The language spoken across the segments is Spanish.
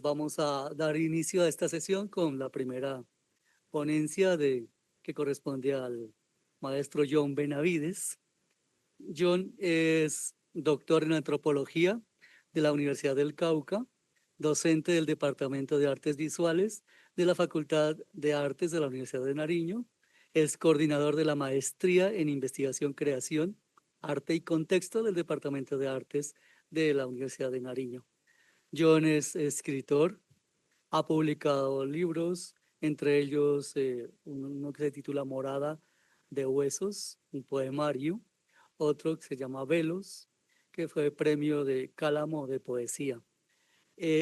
pues vamos a dar inicio a esta sesión con la primera ponencia que corresponde al maestro John Benavides. John es doctor en antropología de la Universidad del Cauca, docente del Departamento de Artes Visuales de la Facultad de Artes de la Universidad de Nariño, es coordinador de la maestría en investigación, creación, arte y contexto del Departamento de Artes de la Universidad de Nariño. John es escritor, ha publicado libros, entre ellos uno que se titula Morada de Huesos, un poemario, otro que se llama Velos, que fue premio de Cálamo de poesía.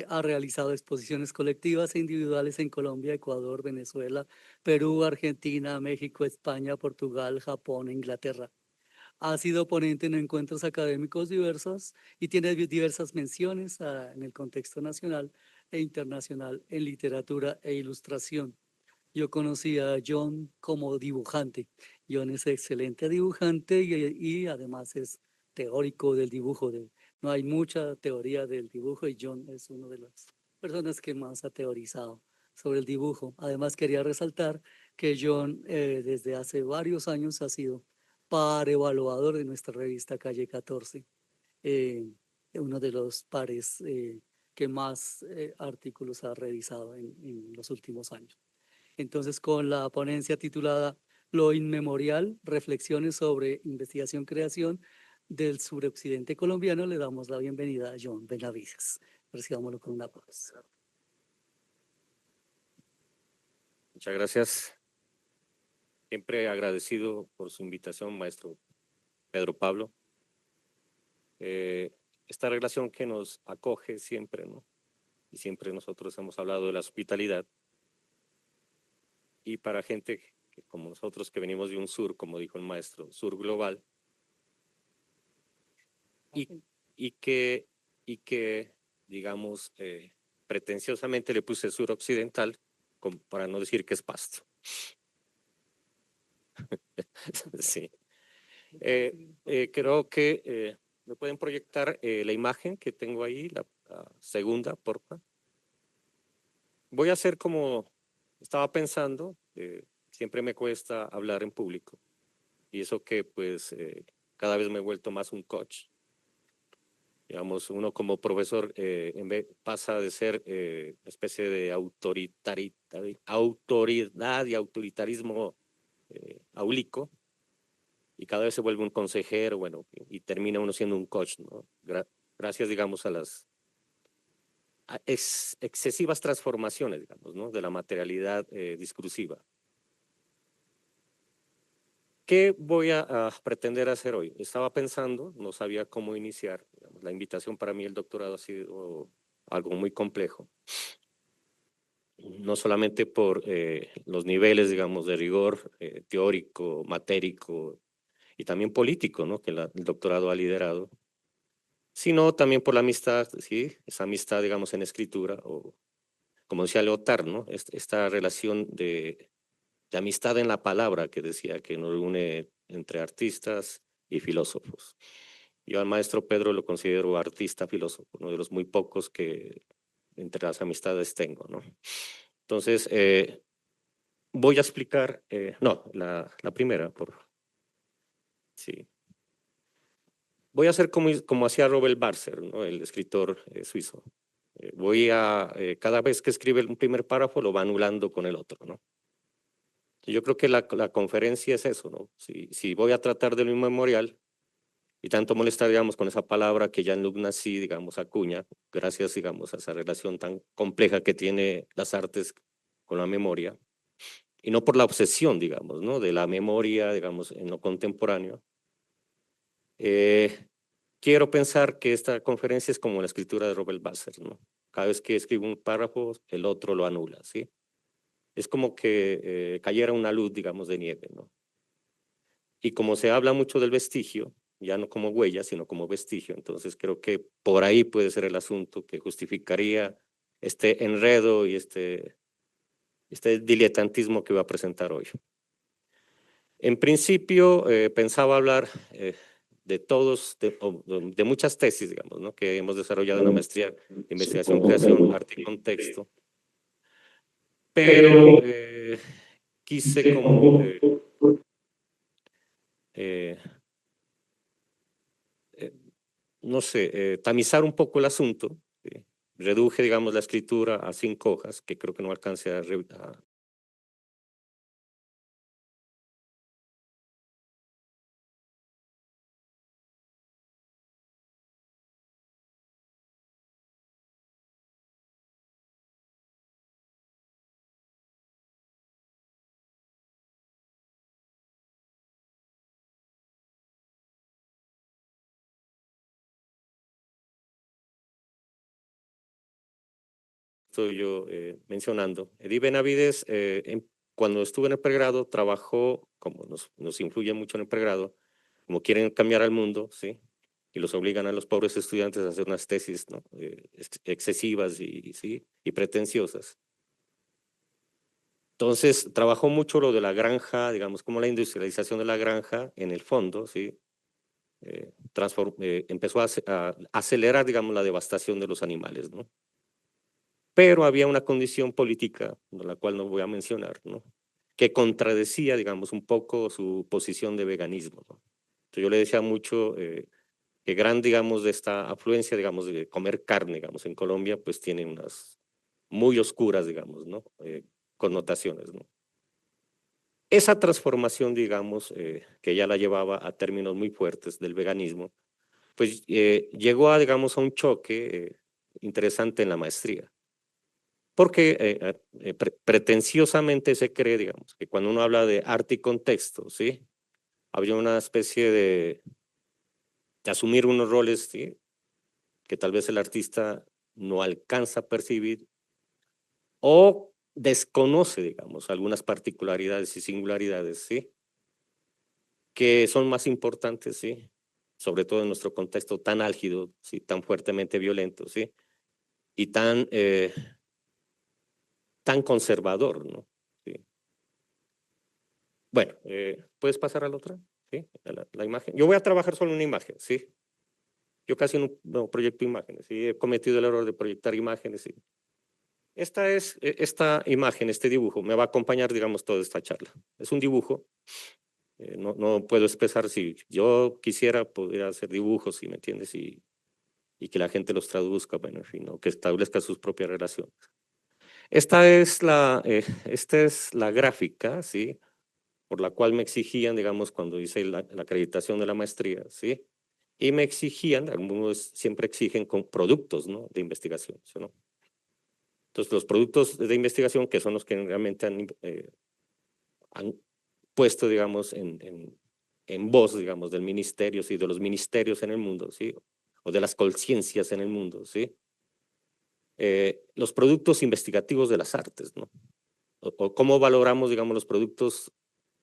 Ha realizado exposiciones colectivas e individuales en Colombia, Ecuador, Venezuela, Perú, Argentina, México, España, Portugal, Japón e Inglaterra. Ha sido ponente en encuentros académicos diversos y tiene diversas menciones en el contexto nacional e internacional en literatura e ilustración. Yo conocí a John como dibujante. John es excelente dibujante y además es teórico del dibujo. No hay mucha teoría del dibujo y John es una de las personas que más ha teorizado sobre el dibujo. Además quería resaltar que John desde hace varios años ha sido par evaluador de nuestra revista Calle 14, uno de los pares que más artículos ha revisado en los últimos años. Entonces, con la ponencia titulada Lo Inmemorial, reflexiones sobre investigación-creación del suroccidente colombiano, le damos la bienvenida a John Benavides. Recibámoslo con un aplauso. Muchas gracias. Siempre agradecido por su invitación, maestro Pedro Pablo. Esta relación que nos acoge siempre, ¿no? Y siempre nosotros hemos hablado de la hospitalidad. Y para gente como nosotros que venimos de un sur, como dijo el maestro, sur global, y que digamos, pretenciosamente le puse sur occidental, para no decir que es Pasto. Sí. Creo que me pueden proyectar la imagen que tengo ahí, la segunda, porfa. Voy a hacer como estaba pensando, siempre me cuesta hablar en público, y eso que pues cada vez me he vuelto más un coach. Digamos, uno como profesor pasa de ser especie de autoridad y autoritarismo áulico, y cada vez se vuelve un consejero, bueno, y termina uno siendo un coach, ¿no? Gracias, digamos, a las excesivas transformaciones, digamos, ¿no? De la materialidad discursiva. ¿Qué voy a pretender hacer hoy? Estaba pensando, no sabía cómo iniciar. Digamos, la invitación para mí, el doctorado, ha sido algo muy complejo. No solamente por los niveles, digamos, de rigor teórico, matérico y también político, ¿no? Que el doctorado ha liderado, sino también por la amistad, ¿sí? Esa amistad, digamos, en escritura, o como decía Lyotard, ¿no? Esta relación de amistad en la palabra que decía que nos une entre artistas y filósofos. Yo al maestro Pedro lo considero artista, filósofo, uno de los muy pocos que entre las amistades tengo, ¿no? Entonces, voy a explicar, no, la primera, por sí. Voy a hacer como hacía Robert Barser, ¿no? El escritor suizo. Cada vez que escribe un primer párrafo lo va anulando con el otro, ¿no? Yo creo que la conferencia es eso, ¿no? Si voy a tratar de lo inmemorial y tanto molestar, digamos, con esa palabra que Jean-Luc Nancy, digamos, acuña, gracias, digamos, a esa relación tan compleja que tiene las artes con la memoria, y no por la obsesión, digamos, ¿no? De la memoria, digamos, en lo contemporáneo. Quiero pensar que esta conferencia es como la escritura de Robert Basser, ¿no? Cada vez que escribo un párrafo, el otro lo anula, ¿sí? Es como que cayera una luz, digamos, de nieve, ¿no? Y como se habla mucho del vestigio, ya no como huella, sino como vestigio, entonces creo que por ahí puede ser el asunto que justificaría este enredo y este diletantismo que voy a presentar hoy. En principio, pensaba hablar de todos, de muchas tesis, digamos, ¿no? Que hemos desarrollado en la maestría de investigación, creación, arte y contexto. Pero quise como no sé, tamizar un poco el asunto. ¿Sí? Reduje, digamos, la escritura a 5 hojas, que creo que no alcance a estoy yo mencionando. Edith Benavides, cuando estuve en el pregrado, trabajó, como nos influye mucho en el pregrado, como quieren cambiar al mundo, ¿sí? Y los obligan a los pobres estudiantes a hacer unas tesis, ¿no? Excesivas ¿sí? Y pretenciosas. Entonces, trabajó mucho lo de la granja, digamos, como la industrialización de la granja en el fondo, ¿sí? Empezó a acelerar, digamos, la devastación de los animales, ¿no? Pero había una condición política, de la cual no voy a mencionar, ¿no? Que contradecía, digamos, un poco su posición de veganismo, ¿no? Entonces yo le decía mucho que gran, digamos, de esta afluencia, digamos, de comer carne, digamos, en Colombia, pues tiene unas muy oscuras, digamos, ¿no? Connotaciones, ¿no? Esa transformación, digamos, que ya la llevaba a términos muy fuertes del veganismo, pues llegó a, digamos, a un choque interesante en la maestría. Porque pretenciosamente se cree, digamos, que cuando uno habla de arte y contexto, ¿sí? Había una especie de asumir unos roles, ¿sí? Que tal vez el artista no alcanza a percibir o desconoce, digamos, algunas particularidades y singularidades, ¿sí? Que son más importantes, ¿sí? Sobre todo en nuestro contexto tan álgido, ¿sí? Tan fuertemente violento, ¿sí? Y tan conservador, ¿no? ¿Sí? Bueno, ¿puedes pasar a la otra? ¿Sí? La imagen. Yo voy a trabajar solo en una imagen, ¿sí? Yo casi no proyecto imágenes, ¿sí? He cometido el error de proyectar imágenes, ¿sí? Esta imagen, este dibujo, me va a acompañar, digamos, toda esta charla. Es un dibujo, no puedo expresar, si yo quisiera, podría hacer dibujos, ¿sí? ¿Me entiendes? Y que la gente los traduzca, bueno, en fin, ¿no? Que establezca sus propias relaciones. Esta es la gráfica, ¿sí? Por la cual me exigían, digamos, cuando hice la acreditación de la maestría, ¿sí? Y me exigían, algunos siempre exigen con productos, ¿no? De investigación, ¿sí, no? Entonces, los productos de investigación, que son los que realmente han puesto, digamos, en voz, digamos, del ministerio, ¿sí? De los ministerios en el mundo, ¿sí? O de las conciencias en el mundo, ¿sí? Los productos investigativos de las artes, ¿no? O cómo valoramos, digamos, los productos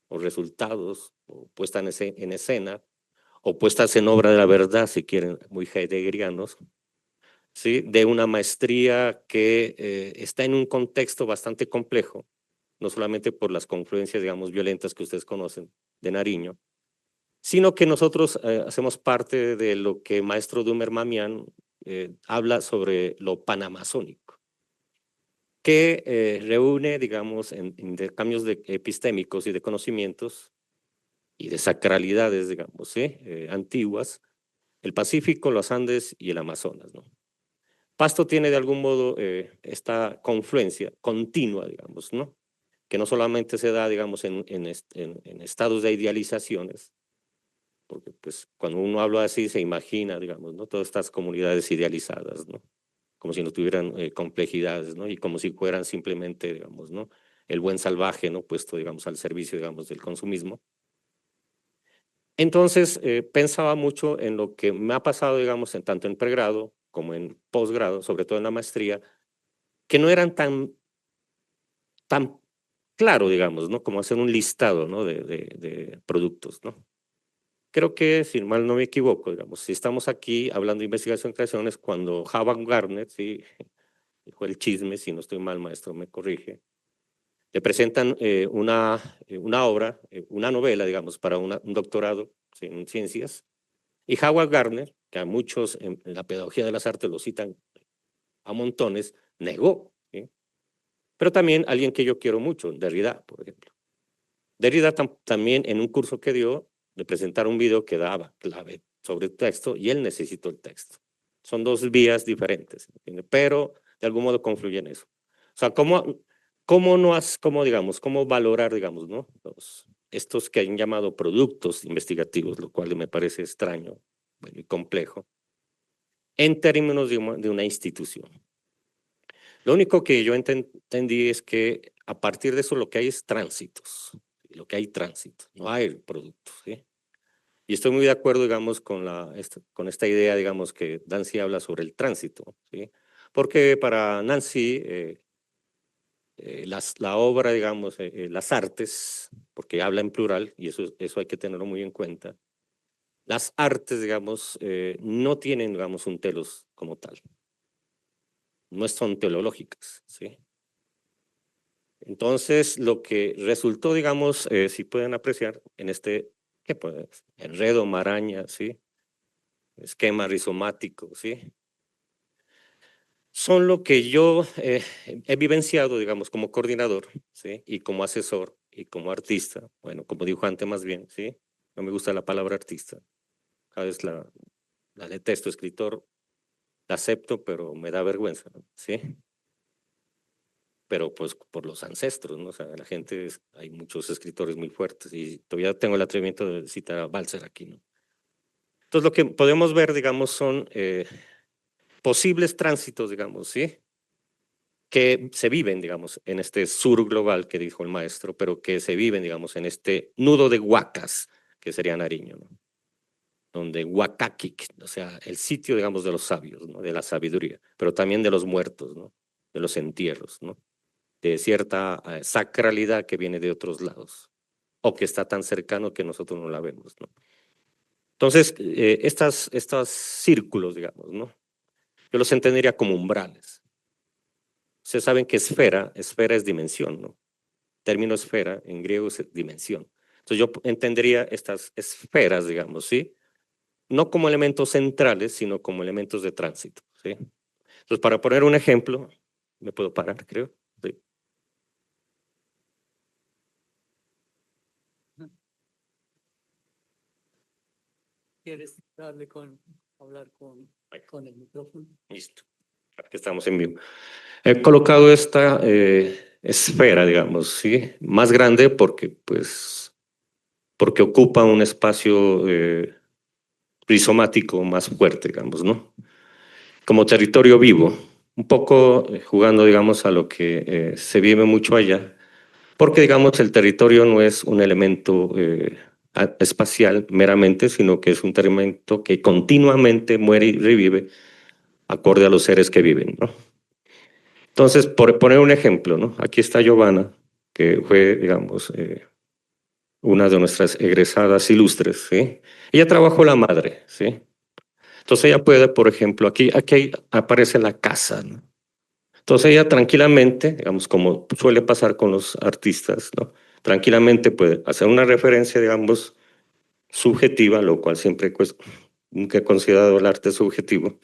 o resultados, o puesta en escena, o puestas en obra de la verdad, si quieren, muy heideggerianos, ¿sí? De una maestría que está en un contexto bastante complejo, no solamente por las confluencias, digamos, violentas que ustedes conocen de Nariño, sino que nosotros hacemos parte de lo que maestro Dumer Mamián habla sobre lo panamazónico, que reúne, digamos, en intercambios epistémicos y de conocimientos y de sacralidades, digamos, ¿sí? Antiguas, el Pacífico, los Andes y el Amazonas, ¿no? Pasto tiene de algún modo esta confluencia continua, digamos, ¿no? Que no solamente se da, digamos, en estados de idealizaciones, porque pues cuando uno habla así se imagina, digamos, ¿no? Todas estas comunidades idealizadas, ¿no? Como si no tuvieran complejidades, ¿no? Y como si fueran simplemente, digamos, ¿no? El buen salvaje, ¿no? Puesto, digamos, al servicio, digamos, del consumismo. Entonces, pensaba mucho en lo que me ha pasado, digamos, tanto en pregrado como en posgrado, sobre todo en la maestría, que no eran tan claro, digamos, ¿no? Como hacer un listado, ¿no? De productos, ¿no? Creo que, si mal no me equivoco, digamos, si estamos aquí hablando de investigación y creación es cuando Howard Gardner, sí, dijo el chisme, si no estoy mal, maestro, me corrige, le presentan una obra, una novela, digamos, para un doctorado, ¿sí? En ciencias, Y Howard Gardner, que a muchos en la pedagogía de las artes lo citan a montones, negó, ¿sí? Pero también alguien que yo quiero mucho, Derrida, por ejemplo. Derrida también en un curso que dio, le presentaron un video que daba clave sobre el texto y él necesitó el texto. Son dos vías diferentes, ¿entiendes? Pero de algún modo confluyen en eso. O sea, cómo valorar, digamos, ¿no? Estos que han llamado productos investigativos, lo cual me parece extraño, bueno, y complejo, en términos de una institución. Lo único que yo entendí es que a partir de eso lo que hay es tránsitos, lo que hay tránsito, no hay productos, ¿sí? Y estoy muy de acuerdo, digamos, con esta idea, digamos, que Nancy habla sobre el tránsito, ¿sí? Porque para Nancy la obra, digamos, las artes, porque habla en plural, y eso hay que tenerlo muy en cuenta, las artes, digamos, no tienen, digamos, un telos como tal, no son teleológicas, ¿sí? Entonces, lo que resultó, digamos, si pueden apreciar en este, ¿qué puede? Enredo, maraña, ¿sí? Esquema rizomático, ¿sí? Son lo que yo he vivenciado, digamos, como coordinador, ¿sí? Y como asesor y como artista, bueno, como dibujante más bien, ¿sí? No me gusta la palabra artista, cada vez la detesto, escritor, la acepto, pero me da vergüenza, ¿sí? Pero pues por los ancestros, ¿no? O sea, la gente, hay muchos escritores muy fuertes y todavía tengo el atrevimiento de citar a Balzer aquí, ¿no? Entonces lo que podemos ver, digamos, son posibles tránsitos, digamos, ¿sí? Que se viven, digamos, en este sur global que dijo el maestro, pero que se viven, digamos, en este nudo de Huacas, que sería Nariño, ¿no? Donde Huacaquic, o sea, el sitio, digamos, de los sabios, ¿no? De la sabiduría, pero también de los muertos, ¿no? De los entierros, ¿no? De cierta sacralidad que viene de otros lados, o que está tan cercano que nosotros no la vemos, ¿no? Entonces, estos círculos, digamos, ¿no? Yo los entendería como umbrales. Ustedes saben que esfera es dimensión, ¿no? Término esfera en griego es dimensión. Entonces yo entendería estas esferas, digamos, ¿sí? No como elementos centrales, sino como elementos de tránsito, ¿sí? Entonces, para poner un ejemplo, me puedo parar, creo. Sí. ¿Quieres hablar con el micrófono? Listo. Aquí estamos en vivo. He colocado esta esfera, digamos, ¿sí? Más grande porque ocupa un espacio rizomático más fuerte, digamos, ¿no? Como territorio vivo, un poco jugando, digamos, a lo que se vive mucho allá, porque, digamos, el territorio no es un elemento espacial meramente, sino que es un elemento que continuamente muere y revive acorde a los seres que viven, ¿no? Entonces, por poner un ejemplo, ¿no? Aquí está Giovanna, que fue, digamos, una de nuestras egresadas ilustres, ¿sí? Ella trabajó la madre, ¿sí? Entonces ella puede, por ejemplo, aquí aparece la casa, ¿no? Entonces ella tranquilamente, digamos, como suele pasar con los artistas, ¿no? Tranquilamente puede hacer una referencia, digamos, subjetiva, lo cual siempre nunca he considerado el arte subjetivo,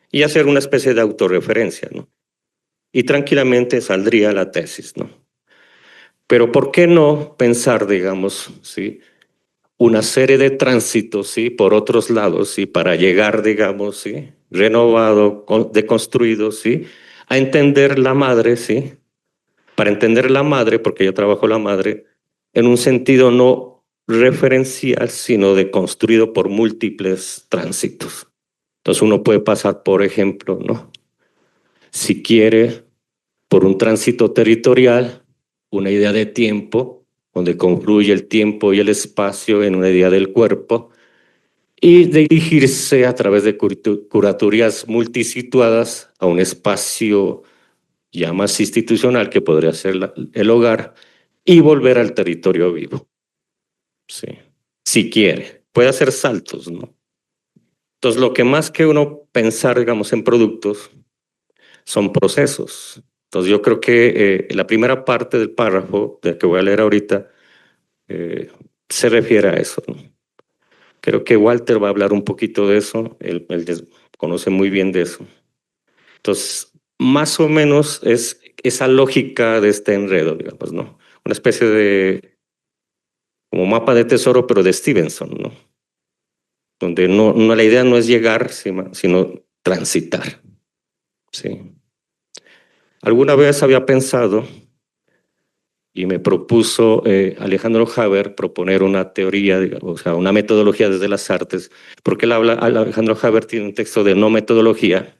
y hacer una especie de autorreferencia, ¿no? Y tranquilamente saldría la tesis, ¿no? Pero ¿por qué no pensar, digamos, ¿sí? Una serie de tránsitos, ¿sí? Por otros lados, ¿sí? Para llegar, digamos, ¿sí? Renovado, deconstruido, ¿sí? A entender la madre, ¿sí? Para entender la madre, porque yo trabajo la madre, en un sentido no referencial, sino de construido por múltiples tránsitos. Entonces uno puede pasar, por ejemplo, ¿no? Si quiere, por un tránsito territorial, una idea de tiempo, donde confluye el tiempo y el espacio en una idea del cuerpo, y dirigirse a través de curatorías multisituadas a un espacio ya más institucional que podría ser el hogar y volver al territorio vivo. Sí. Si quiere, puede hacer saltos, ¿no? Entonces, lo que más que uno pensar, digamos, en productos, son procesos. Entonces, yo creo que la primera parte del párrafo del que voy a leer ahorita se refiere a eso, ¿no? Creo que Walter va a hablar un poquito de eso, él conoce muy bien de eso. Entonces, más o menos es esa lógica de este enredo, digamos, ¿no? Una especie de como mapa de tesoro, pero de Stevenson, ¿no? Donde la idea no es llegar, sino transitar, ¿sí? Alguna vez había pensado y me propuso Alejandro Haber proponer una teoría, digamos, o sea, una metodología desde las artes, porque Alejandro Haber tiene un texto de no metodología,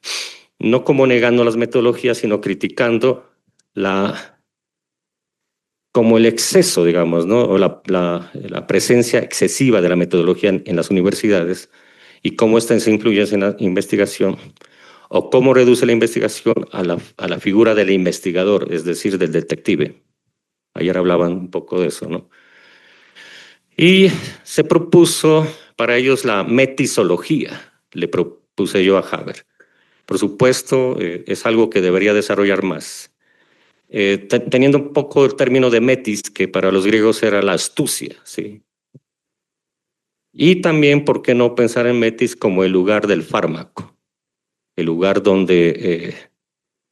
no como negando las metodologías, sino criticando como el exceso, digamos, ¿no? O la presencia excesiva de la metodología en las universidades y cómo esta se influye en la investigación, o cómo reduce la investigación a la figura del investigador, es decir, del detective. Ayer hablaban un poco de eso, ¿no? Y se propuso para ellos la metisología, le propuse yo a Haber. Por supuesto, es algo que debería desarrollar más. Teniendo un poco el término de metis, que para los griegos era la astucia, ¿sí? Y también, ¿por qué no pensar en metis como el lugar del fármaco? El lugar donde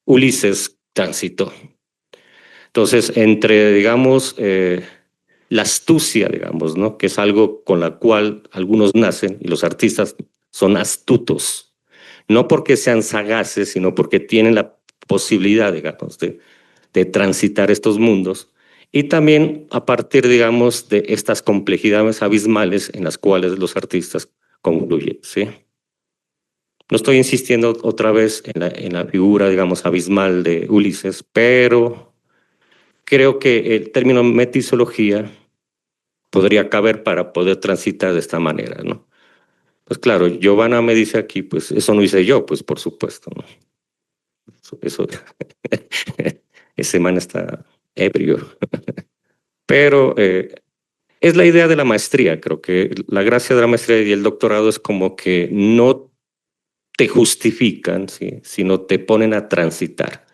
Ulises transitó. Entonces, entre, digamos, la astucia, digamos, ¿no? Que es algo con la cual algunos nacen y los artistas son astutos, no porque sean sagaces, sino porque tienen la posibilidad, digamos, de transitar estos mundos y también a partir, digamos, de estas complejidades abismales en las cuales los artistas concluyen, ¿sí? No estoy insistiendo otra vez en la figura, digamos, abismal de Ulises, pero creo que el término metisología podría caber para poder transitar de esta manera, ¿no? Pues claro, Giovanna me dice aquí, pues eso no hice yo, pues por supuesto, ¿no? Eso ese man está ebrio. Pero es la idea de la maestría, creo que la gracia de la maestría y el doctorado es como que no te justifican, ¿sí? Sino te ponen a transitar.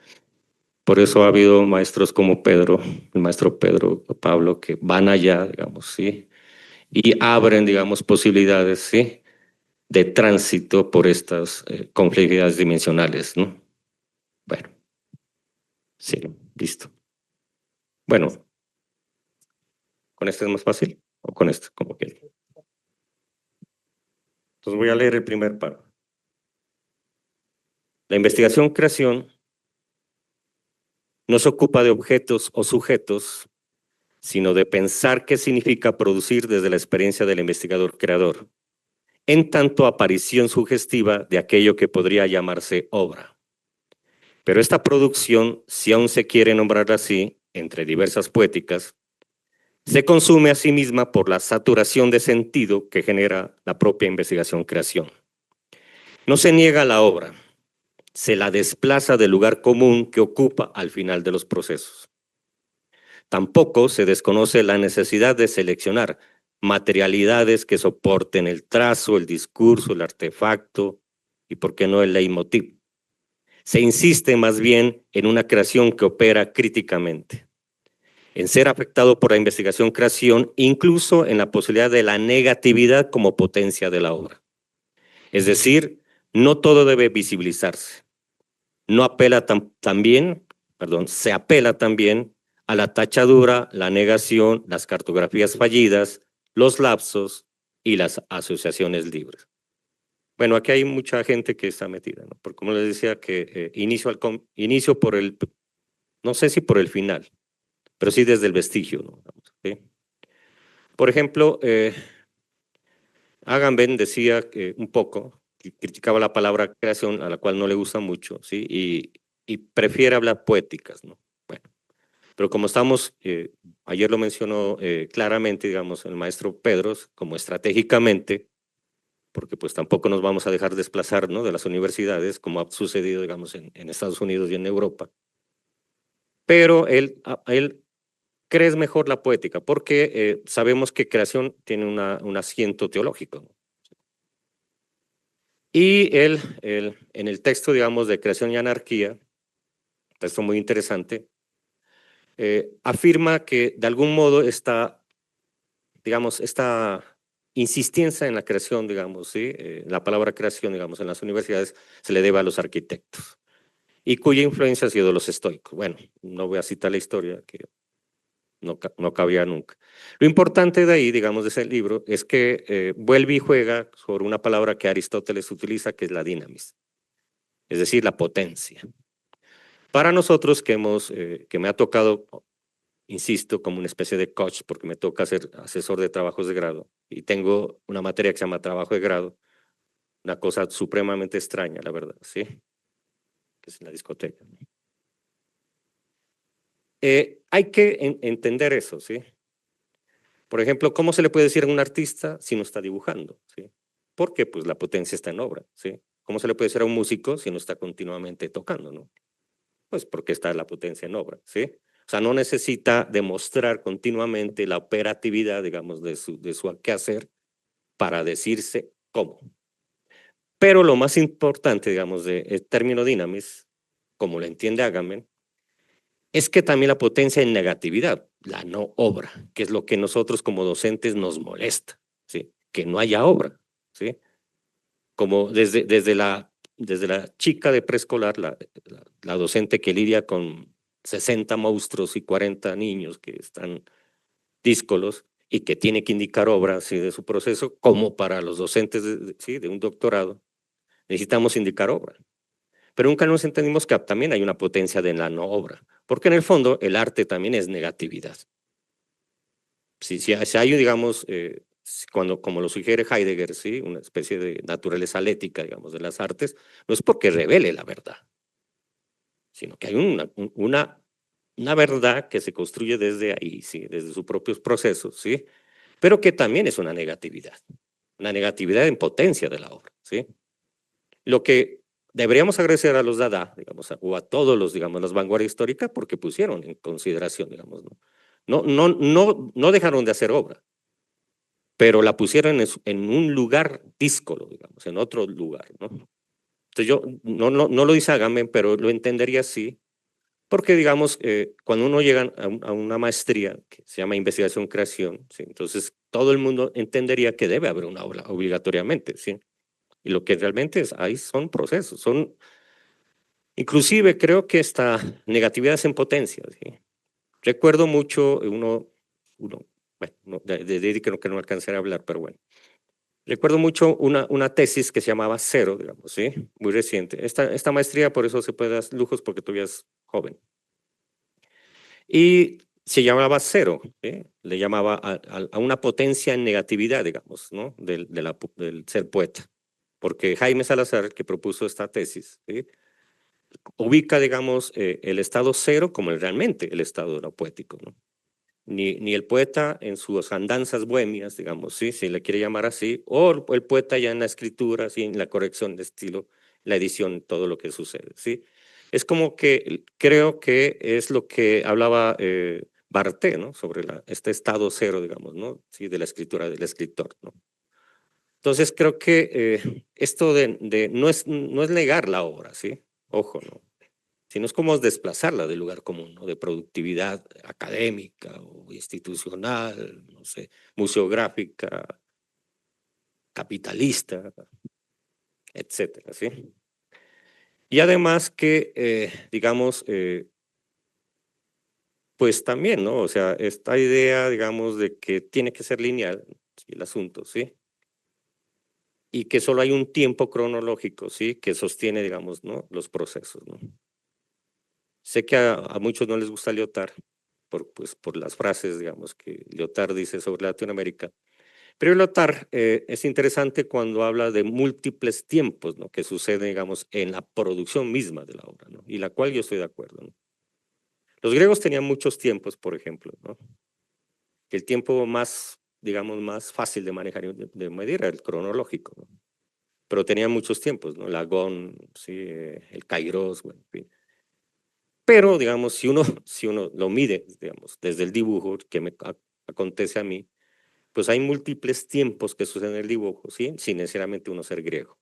Por eso ha habido maestros como Pedro, el maestro Pedro Pablo, que van allá, digamos, ¿sí? Y abren, digamos, posibilidades, ¿sí? De tránsito por estas complejidades dimensionales, ¿no? Bueno, sí, listo. Bueno, ¿con este es más fácil? ¿O con este? Como que. Entonces voy a leer el primer párrafo. La investigación-creación no se ocupa de objetos o sujetos, sino de pensar qué significa producir desde la experiencia del investigador creador, en tanto aparición sugestiva de aquello que podría llamarse obra. Pero esta producción, si aún se quiere nombrar así, entre diversas poéticas, se consume a sí misma por la saturación de sentido que genera la propia investigación-creación. No se niega la obra, se la desplaza del lugar común que ocupa al final de los procesos. Tampoco se desconoce la necesidad de seleccionar materialidades que soporten el trazo, el discurso, el artefacto y, por qué no, el leitmotiv. Se insiste más bien en una creación que opera críticamente, en ser afectado por la investigación-creación, incluso en la posibilidad de la negatividad como potencia de la obra. Es decir, no todo debe visibilizarse. No apela se apela también a la tachadura, la negación, las cartografías fallidas, los lapsos y las asociaciones libres. Bueno, aquí hay mucha gente que está metida, ¿no? Porque como les decía, que inicio por el, no sé si por el final, pero sí desde el vestigio, ¿no? ¿Sí? Por ejemplo, Agamben decía que un poco, criticaba la palabra creación, a la cual no le gusta mucho, ¿sí? Y prefiere hablar poéticas, ¿no? Bueno, pero como estamos, ayer lo mencionó claramente, digamos, el maestro Pedros, como estratégicamente, porque pues tampoco nos vamos a dejar desplazar, ¿no? De las universidades, como ha sucedido, digamos, en Estados Unidos y en Europa. Pero él cree mejor la poética, porque sabemos que creación tiene un asiento teológico. Y en el texto, digamos, de Creación y Anarquía, texto muy interesante, afirma que de algún modo digamos, esta insistencia en la creación, digamos, ¿sí? La palabra creación, digamos, en las universidades se le debe a los arquitectos y cuya influencia ha sido los estoicos. Bueno, no voy a citar la historia, que no cabía nunca. Lo importante de ahí, digamos, de ese libro, es que vuelve y juega sobre una palabra que Aristóteles utiliza, que es la dinamis, es decir, la potencia. Para nosotros que me ha tocado, insisto, como una especie de coach, porque me toca ser asesor de trabajos de grado, y tengo una materia que se llama trabajo de grado, una cosa supremamente extraña, la verdad, ¿sí? Que es en la discoteca. Hay que entender eso, ¿sí? Por ejemplo, ¿cómo se le puede decir a un artista si no está dibujando? ¿Sí? Porque pues la potencia está en obra, ¿sí? ¿Cómo se le puede decir a un músico si no está continuamente tocando, no? Pues porque está la potencia en obra, ¿sí? O sea, no necesita demostrar continuamente la operatividad, digamos, de su quehacer para decirse cómo. Pero lo más importante, digamos, del término dinamis, como lo entiende Agamben, es que también la potencia en negatividad, la no obra, que es lo que nosotros como docentes nos molesta, ¿sí? Que no haya obra, ¿sí? Como desde la chica de preescolar, la docente que lidia con 60 monstruos y 40 niños que están díscolos y que tiene que indicar obra, ¿sí? De su proceso, como para los docentes ¿sí? De un doctorado, necesitamos indicar obra. Pero nunca nos entendimos que también hay una potencia de la no obra, porque en el fondo el arte también es negatividad. Si hay, digamos, como lo sugiere Heidegger, ¿sí? Una especie de naturaleza ética, digamos, de las artes, no es porque revele la verdad, sino que hay una verdad que se construye desde ahí, ¿sí? Desde sus propios procesos, ¿sí? Pero que también es una negatividad en potencia de la obra, ¿sí? Lo que deberíamos agradecer a los Dada, digamos, o a todos los, digamos, las vanguardias históricas, porque pusieron en consideración, digamos, no dejaron de hacer obra, pero la pusieron en un lugar díscolo, digamos, en otro lugar, ¿no? Entonces yo, no lo dice Agamben, pero lo entendería así, porque, digamos, cuando uno llega a una maestría que se llama investigación-creación, ¿sí? Entonces todo el mundo entendería que debe haber una obra obligatoriamente, ¿sí? Y lo que realmente ahí son procesos, inclusive creo que esta negatividad es en potencia, ¿sí? Recuerdo mucho bueno, de que no alcancé a hablar, pero bueno. Recuerdo mucho una tesis que se llamaba Cero, digamos, ¿sí? Muy reciente. Esta maestría, por eso se puede dar lujos, porque todavía es joven. Y se llamaba Cero, ¿sí? Le llamaba a una potencia en negatividad, digamos, ¿no? Del ser poeta. Porque Jaime Salazar, que propuso esta tesis, ¿sí? Ubica, digamos, el estado cero como realmente el estado de lo poético, ¿no? Ni el poeta en sus andanzas bohemias, digamos, ¿sí? Si le quiere llamar así, o el poeta ya en la escritura, ¿sí? En la corrección de estilo, la edición, todo lo que sucede, ¿sí? Es como que creo que es lo que hablaba Barthes, ¿no? Sobre este estado cero, digamos, ¿no? Sí, de la escritura del escritor, ¿no? Entonces creo que esto no es negar la obra, ¿sí? Ojo, ¿no? Sino es como desplazarla del lugar común, ¿no? De productividad académica o institucional, no sé, museográfica, capitalista, etcétera, ¿sí? Y además que, digamos, pues también, ¿no? O sea, esta idea, digamos, de que tiene que ser lineal, ¿sí? El asunto, ¿sí? Y que solo hay un tiempo cronológico, ¿sí? Que sostiene, digamos, ¿no? Los procesos, ¿no? Sé que a muchos no les gusta Lyotard, pues, por las frases, digamos, que Lyotard dice sobre Latinoamérica. Pero Lyotard es interesante cuando habla de múltiples tiempos, ¿no? Que suceden, digamos, en la producción misma de la obra, ¿no? Y la cual yo estoy de acuerdo, ¿no? Los griegos tenían muchos tiempos, por ejemplo, ¿no? El tiempo más, digamos, más fácil de manejar y de medir era el cronológico, ¿no? Pero tenían muchos tiempos, ¿no? El agón, ¿sí? El kairos, bueno, en fin. Pero, digamos, si uno lo mide, digamos, desde el dibujo que acontece a mí, pues hay múltiples tiempos que suceden en el dibujo, ¿sí? Sin necesariamente uno ser griego.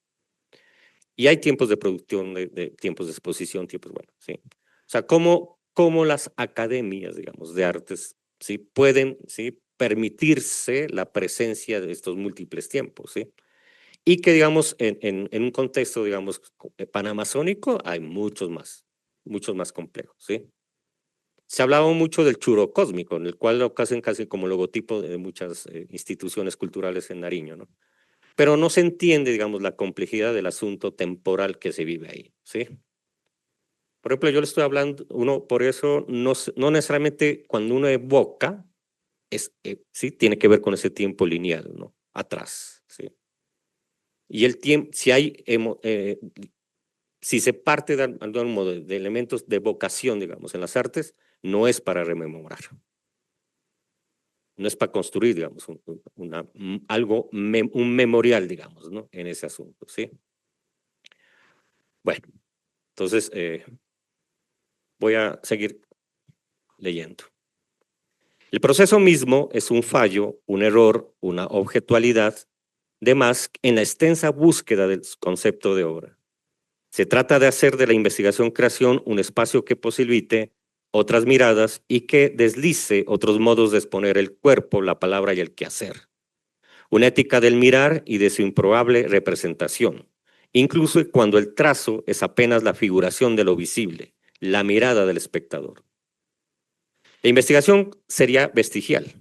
Y hay tiempos de producción, tiempos de exposición, tiempos, bueno, ¿sí? O sea, cómo las academias, digamos, de artes, ¿sí? Pueden, ¿sí? permitirse la presencia de estos múltiples tiempos, ¿sí? Y que, digamos, en un contexto, digamos, panamazónico hay muchos más complejos, ¿sí? Se hablaba mucho del churo cósmico, en el cual lo hacen casi como logotipo de muchas instituciones culturales en Nariño, ¿no? Pero no se entiende, digamos, la complejidad del asunto temporal que se vive ahí, ¿sí? Por ejemplo, yo le estoy hablando, por eso no necesariamente cuando uno evoca, sí, tiene que ver con ese tiempo lineal, ¿no? Atrás, ¿sí? Y el tiempo, si se parte de algún modo de elementos de vocación, digamos, en las artes, no es para rememorar, no es para construir, digamos, un memorial, digamos, ¿no? En ese asunto, ¿sí? Bueno, entonces voy a seguir leyendo. El proceso mismo es un fallo, un error, una objetualidad, de más en la extensa búsqueda del concepto de obra. Se trata de hacer de la investigación-creación un espacio que posibilite otras miradas y que deslice otros modos de exponer el cuerpo, la palabra y el quehacer. Una ética del mirar y de su improbable representación, incluso cuando el trazo es apenas la figuración de lo visible, la mirada del espectador. La investigación sería vestigial.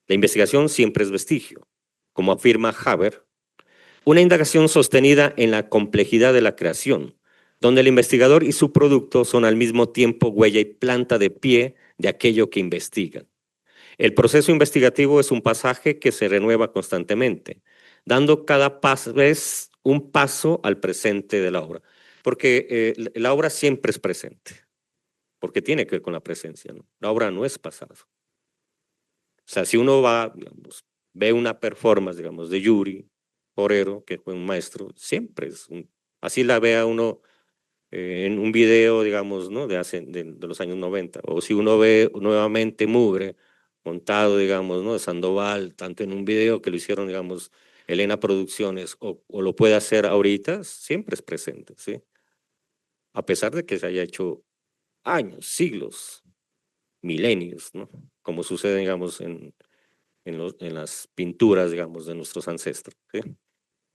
La investigación siempre es vestigio. Como afirma Haber, una indagación sostenida en la complejidad de la creación, donde el investigador y su producto son al mismo tiempo huella y planta de pie de aquello que investigan. El proceso investigativo es un pasaje que se renueva constantemente, dando cada vez un paso al presente de la obra, porque la obra siempre es presente, porque tiene que ver con la presencia, ¿no? La obra no es pasado. O sea, si uno va, digamos, ve una performance, digamos, de Yuri Porero, que fue un maestro, siempre así la vea uno en un video, digamos, ¿no? De los años 90, o si uno ve nuevamente Mugre montado, digamos, ¿no? De Sandoval, tanto en un video que lo hicieron, digamos, Elena Producciones, o lo puede hacer ahorita, siempre es presente, ¿sí? A pesar de que se haya hecho años, siglos, milenios, ¿no? Como sucede, digamos, en las pinturas, digamos, de nuestros ancestros, ¿sí?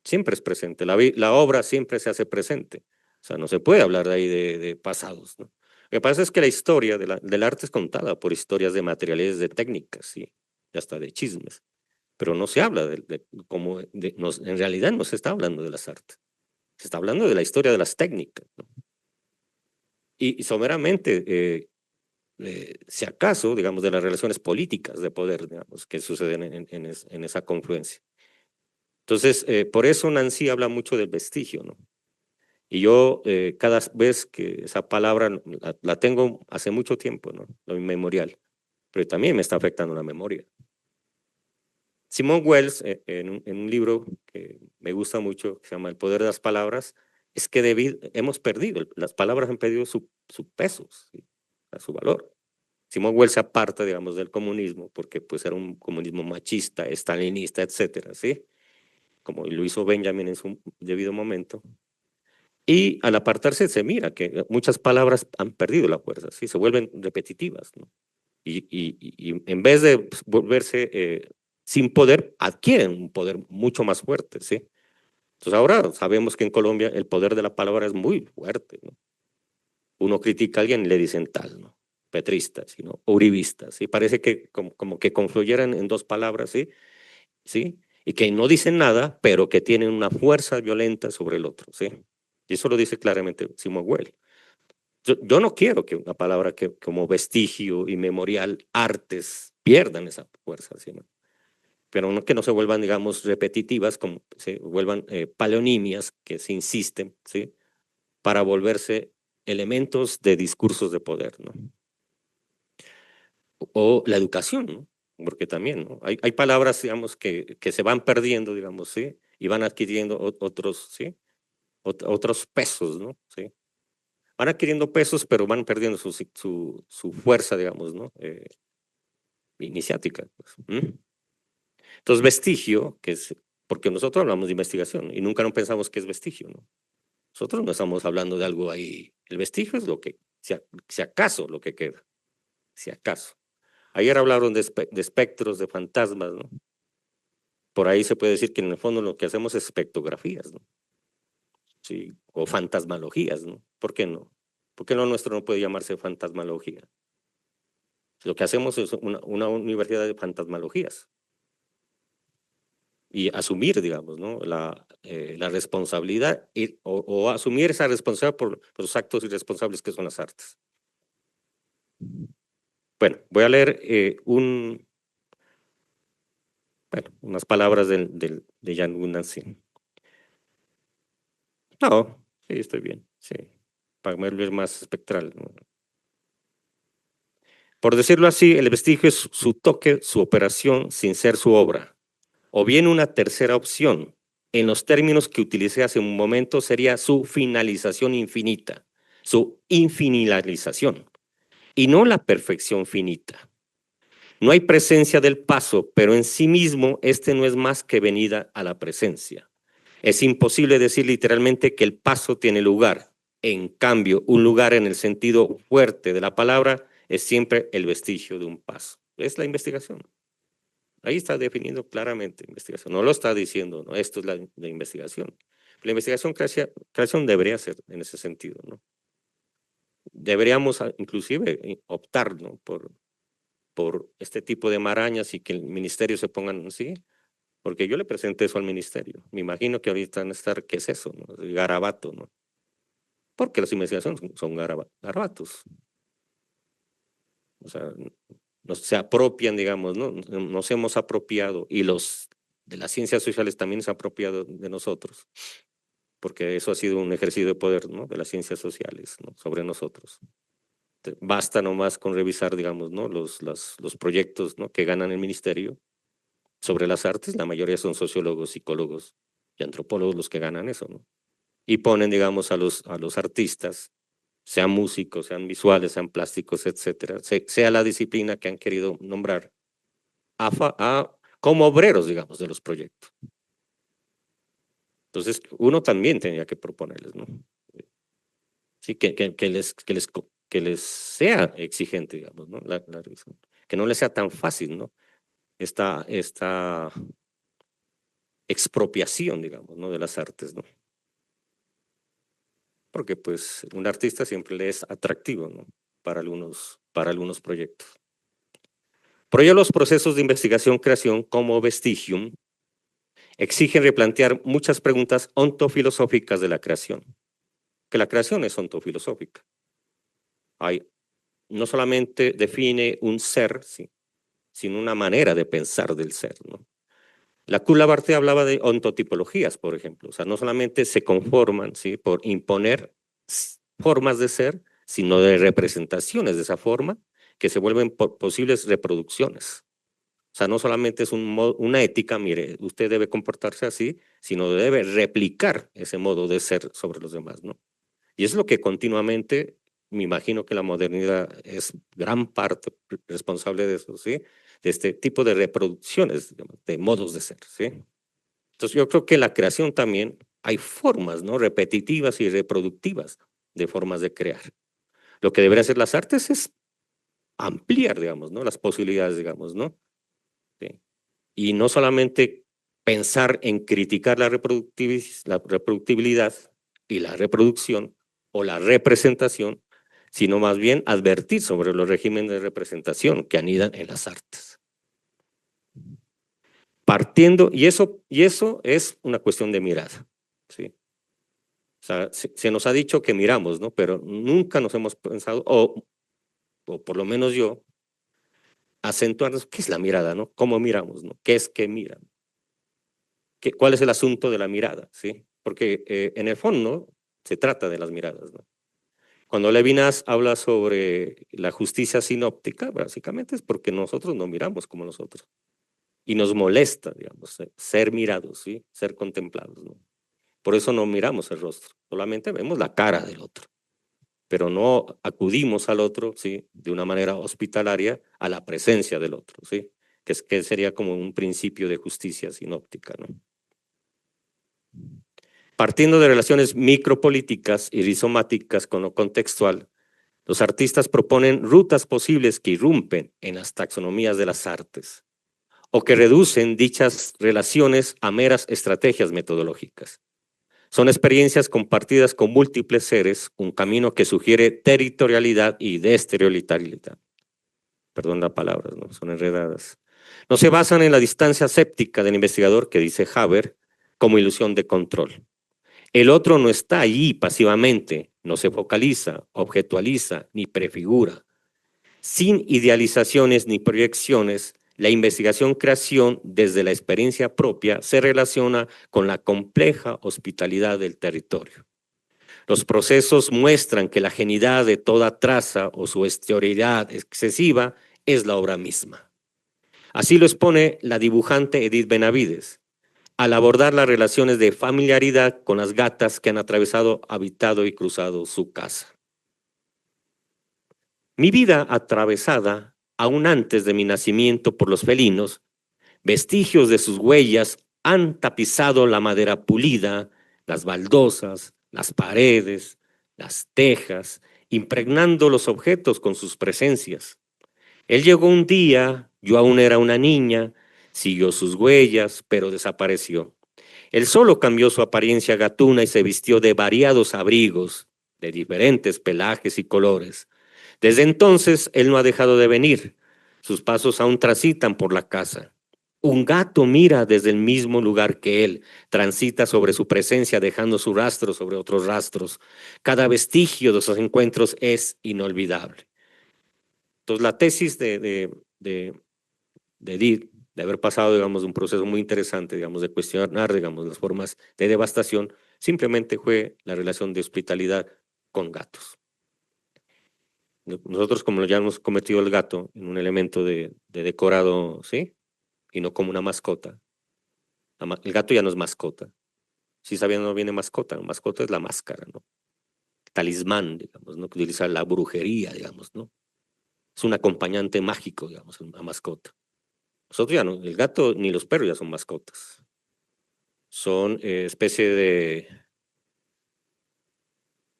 Siempre es presente, la obra siempre se hace presente, o sea, no se puede hablar de ahí de pasados, ¿no? Lo que pasa es que la historia del arte es contada por historias de materiales, de técnicas, ¿sí? Y hasta de chismes, pero no se habla en realidad no se está hablando de las artes, se está hablando de la historia de las técnicas, ¿no? Y someramente, si acaso, digamos, de las relaciones políticas de poder, digamos, que suceden en esa confluencia. Entonces, por eso Nancy habla mucho del vestigio, ¿no? Y yo cada vez que esa palabra la tengo hace mucho tiempo, ¿no? Lo inmemorial, pero también me está afectando la memoria. Simone Wells, en un libro que me gusta mucho, que se llama El poder de las palabras, es que hemos perdido, las palabras han perdido su peso, ¿sí? Su valor. Simone Wells se aparta, digamos, del comunismo, porque pues era un comunismo machista, estalinista, etcétera, ¿sí? Como lo hizo Benjamin en su debido momento. Y al apartarse se mira que muchas palabras han perdido la fuerza, ¿sí? Se vuelven repetitivas, ¿no? Y en vez de volverse sin poder, adquieren un poder mucho más fuerte, ¿sí? Entonces ahora sabemos que en Colombia el poder de la palabra es muy fuerte, ¿no? Uno critica a alguien y le dicen tal, ¿no? Petristas, ¿no? Uribistas, ¿sí? Parece que como que confluyeran en dos palabras, ¿sí? ¿Sí? Y que no dicen nada, pero que tienen una fuerza violenta sobre el otro, ¿sí? Y eso lo dice claramente Simone Weil. Yo no quiero que una palabra como vestigio y memorial, artes, pierdan esa fuerza, ¿sí? Pero no que no se vuelvan, digamos, repetitivas, como se vuelvan paleonimias que se insisten, ¿sí? Para volverse elementos de discursos de poder, ¿no? O la educación, ¿no? Porque también, ¿no? Hay palabras, digamos, que se van perdiendo, digamos, ¿sí? Y van adquiriendo otros, ¿sí? Otros pesos, ¿no? ¿Sí? Van adquiriendo pesos, pero van perdiendo su fuerza, digamos, ¿no? Iniciática. Pues. Entonces, vestigio, que es, porque nosotros hablamos de investigación y nunca no pensamos que es vestigio, ¿no? Nosotros no estamos hablando de algo ahí. El vestigio es lo que, si acaso, lo que queda, si acaso. Ayer hablaron de espectros, de fantasmas, ¿no? Por ahí se puede decir que en el fondo lo que hacemos es espectrografías, ¿no? Sí, o fantasmalogías, ¿no? ¿Por qué no? ¿Por qué lo nuestro no puede llamarse fantasmalogía? Lo que hacemos es una universidad de fantasmalogías y asumir, digamos, ¿no? La responsabilidad o asumir esa responsabilidad por los actos irresponsables que son las artes. Bueno, voy a leer unas palabras de Jan Gunnarsson. No, sí, estoy bien, sí, para ver más espectral, ¿no? Por decirlo así, el vestigio es su toque, su operación, sin ser su obra. O bien una tercera opción, en los términos que utilicé hace un momento, sería su finalización infinita, su infinalización, y no la perfección finita. No hay presencia del paso, pero en sí mismo este no es más que venida a la presencia. Es imposible decir literalmente que el paso tiene lugar. En cambio, un lugar en el sentido fuerte de la palabra es siempre el vestigio de un paso. Es la investigación. Ahí está definiendo claramente investigación. No lo está diciendo, ¿no? Esto es la investigación. La investigación creación debería ser en ese sentido, ¿no? Deberíamos inclusive optar, ¿no? por este tipo de marañas y que el ministerio se pongan así, porque yo le presenté eso al ministerio. Me imagino que ahorita van a estar, ¿qué es eso? ¿No? El garabato, ¿no? Porque las investigaciones son garabatos. O sea, se apropian, digamos, ¿no? Nos hemos apropiado y los de las ciencias sociales también se han apropiado de nosotros, porque eso ha sido un ejercicio de poder, ¿no? De las ciencias sociales, ¿no? Sobre nosotros. Basta nomás con revisar, digamos, ¿no? Los proyectos, ¿no? Que ganan el ministerio sobre las artes, la mayoría son sociólogos, psicólogos y antropólogos los que ganan eso, ¿no? Y ponen, digamos, a los artistas, sean músicos, sean visuales, sean plásticos, etcétera, sea la disciplina que han querido nombrar, como obreros, digamos, de los proyectos. Entonces, uno también tenía que proponerles, ¿no? Sí, que les sea exigente, digamos, ¿no? La revisión. Que no les sea tan fácil, ¿no? Esta expropiación, digamos, ¿no? De las artes, ¿no? Porque, pues, un artista siempre le es atractivo, ¿no? Para algunos proyectos. Por ello, los procesos de investigación-creación como vestigium exigen replantear muchas preguntas ontofilosóficas de la creación, que la creación es ontofilosófica. No solamente define un ser, ¿sí? Sino una manera de pensar del ser, ¿no? La Barthe hablaba de ontotipologías, por ejemplo. O sea, no solamente se conforman, ¿sí? Por imponer formas de ser, sino de representaciones de esa forma que se vuelven posibles reproducciones. O sea, no solamente es una ética, mire, usted debe comportarse así, sino debe replicar ese modo de ser sobre los demás, ¿no? Y es lo que continuamente, me imagino que la modernidad es gran parte responsable de eso, ¿sí? De este tipo de reproducciones, de modos de ser, ¿sí? Entonces yo creo que en la creación también hay formas, ¿no? Repetitivas y reproductivas de formas de crear. Lo que debería hacer las artes es ampliar, digamos, ¿no? Las posibilidades, digamos, ¿no? ¿Sí? Y no solamente pensar en criticar la reproductibilidad y la reproducción o la representación, sino más bien advertir sobre los regímenes de representación que anidan en las artes. Partiendo, y eso es una cuestión de mirada, ¿sí? O sea, se nos ha dicho que miramos, ¿no? Pero nunca nos hemos pensado, o por lo menos yo, acentuarnos, ¿qué es la mirada, no? ¿Cómo miramos, no? ¿Qué es que miran? ¿Cuál es el asunto de la mirada? ¿Sí? Porque en el fondo se trata de las miradas, ¿no? Cuando Levinas habla sobre la justicia sinóptica, básicamente es porque nosotros no miramos como nosotros. Y nos molesta, digamos, ser mirados, ¿sí? Ser contemplados, ¿no? Por eso no miramos el rostro, solamente vemos la cara del otro, pero no acudimos al otro, ¿sí? De una manera hospitalaria a la presencia del otro, ¿sí? Que sería como un principio de justicia sinóptica, ¿no? Partiendo de relaciones micropolíticas y rizomáticas con lo contextual, Los artistas proponen rutas posibles que irrumpen en las taxonomías de las artes o que reducen dichas relaciones a meras estrategias metodológicas. Son experiencias compartidas con múltiples seres, un camino que sugiere territorialidad y desterritorialidad. Perdón las palabras, ¿no? Son enredadas. No se basan en la distancia séptica del investigador, que dice Haber, como ilusión de control. El otro no está allí pasivamente, no se focaliza, objetualiza ni prefigura. Sin idealizaciones ni proyecciones, la investigación-creación desde la experiencia propia se relaciona con la compleja hospitalidad del territorio. Los procesos muestran que la genialidad de toda traza o su exterioridad excesiva es la obra misma. Así lo expone la dibujante Edith Benavides, al abordar las relaciones de familiaridad con las gatas que han atravesado, habitado y cruzado su casa. Mi vida atravesada, aún antes de mi nacimiento por los felinos, vestigios de sus huellas han tapizado la madera pulida, las baldosas, las paredes, las tejas, impregnando los objetos con sus presencias. Él llegó un día, yo aún era una niña, siguió sus huellas, pero desapareció. Él solo cambió su apariencia gatuna y se vistió de variados abrigos, de diferentes pelajes y colores. Desde entonces, él no ha dejado de venir. Sus pasos aún transitan por la casa. Un gato mira desde el mismo lugar que él, transita sobre su presencia dejando su rastro sobre otros rastros. Cada vestigio de esos encuentros es inolvidable. Entonces, la tesis de Edith, de haber pasado, digamos, un proceso muy interesante, digamos, de cuestionar, digamos, las formas de devastación, simplemente fue la relación de hospitalidad con gatos. Nosotros, como ya hemos convertido el gato en un elemento de decorado, ¿sí? Y no como una mascota. El gato ya no es mascota. Si sabían, no viene mascota. Mascota es la máscara, ¿no? Talismán, digamos, ¿no? Que utiliza la brujería, digamos, ¿no? Es un acompañante mágico, digamos, una mascota. Nosotros ya no, el gato ni los perros ya son mascotas. Son especie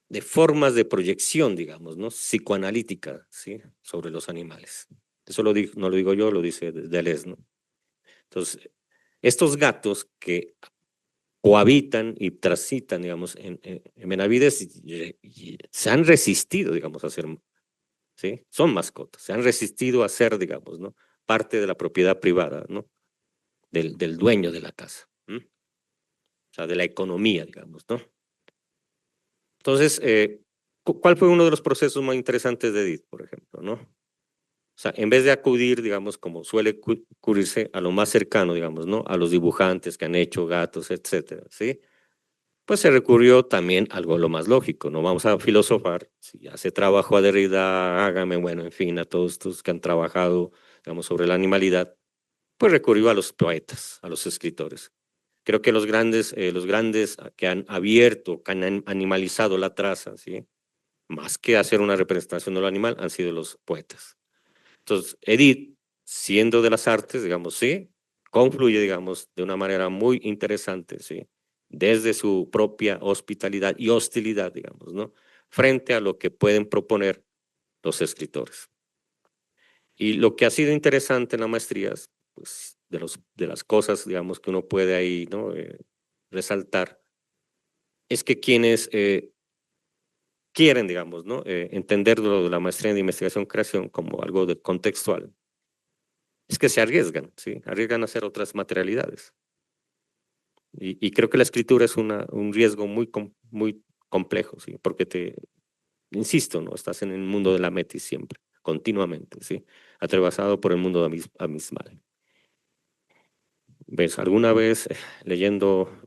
de formas de proyección, digamos, ¿no? Psicoanalítica, ¿sí? Sobre los animales. Eso no lo digo yo, lo dice Deleuze, ¿no? Entonces, estos gatos que cohabitan y transitan, digamos, en Benavides y se han resistido, digamos, a ser, ¿sí? Son mascotas, se han resistido a ser, digamos, ¿no? Parte de la propiedad privada, ¿no? Del dueño de la casa, ¿no? O sea, de la economía, digamos, ¿no? Entonces, ¿cuál fue uno de los procesos más interesantes de Edith, por ejemplo, ¿no? O sea, en vez de acudir, digamos, como suele ocurrirse a lo más cercano, digamos, ¿no? A los dibujantes que han hecho gatos, etcétera, ¿sí? Pues se recurrió también a algo lo más lógico, no vamos a filosofar, si ya se trabajó a Derrida, Hágame, bueno, en fin, a todos estos que han trabajado, digamos, sobre la animalidad, pues recurrió a los poetas, a los escritores. Creo que los grandes que han abierto, que han animalizado la traza, ¿sí? Más que hacer una representación de lo animal, han sido los poetas. Entonces, Edith, siendo de las artes, digamos, sí, confluye, digamos, de una manera muy interesante, sí, desde su propia hospitalidad y hostilidad, digamos, ¿no? Frente a lo que pueden proponer los escritores. Y lo que ha sido interesante en la maestría, pues, de las cosas, digamos, que uno puede ahí, ¿no? Resaltar, es que quienes quieren, digamos, ¿no? Entender lo de la maestría de investigación-creación como algo de contextual, es que se arriesgan, ¿sí? Arriesgan a hacer otras materialidades. Y creo que la escritura es un riesgo muy complejo, ¿sí? Porque insisto, ¿no? Estás en el mundo de la metis siempre, continuamente, ¿sí? Atravesado por el mundo abismal. ¿Ves? Alguna vez leyendo